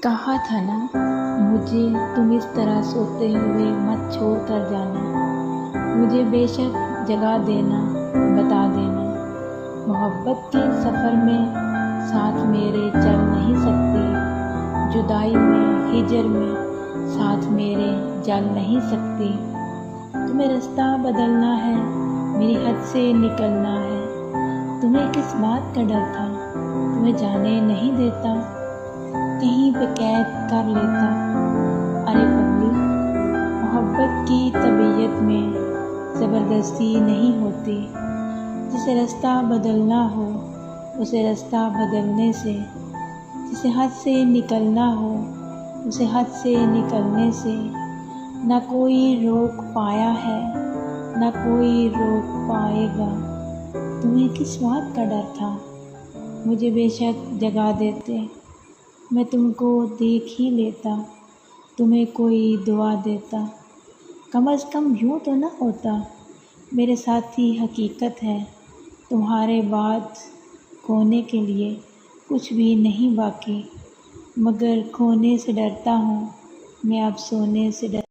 کہا تھا نا مجھے تم اس طرح سوتے ہوئے مت چھوڑ کر جانا، مجھے بے شک جگا دینا، بتا دینا۔ محبت کے سفر میں ساتھ میرے چل نہیں سکتی، جدائی میں ہجر میں ساتھ میرے جل نہیں سکتی۔ تمہیں رستہ بدلنا ہے، میری حد سے نکلنا ہے، تمہیں کس بات کا ڈر تھا، تمہیں جانے نہیں دیتا، کہیں پہ قید کر لیتا۔ ارے پگلی، محبت کی طبیعت میں زبردستی نہیں ہوتی، جسے رستہ بدلنا ہو اسے رستہ بدلنے سے، جسے حد سے نکلنا ہو اسے حد سے نکلنے سے نہ کوئی روک پایا ہے نہ کوئی روک پائے گا۔ تمہیں کس بات کا ڈر تھا، مجھے بے شک جگا دیتے، میں تم کو دیکھ ہی لیتا، تمہیں کوئی دعا دیتا۔ کم از کم یوں تو نہ ہوتا، میرے ساتھی حقیقت ہے، تمہارے بعد کھونے کے لیے کچھ بھی نہیں باقی، مگر کھونے سے ڈرتا ہوں میں، اب سونے سے ڈر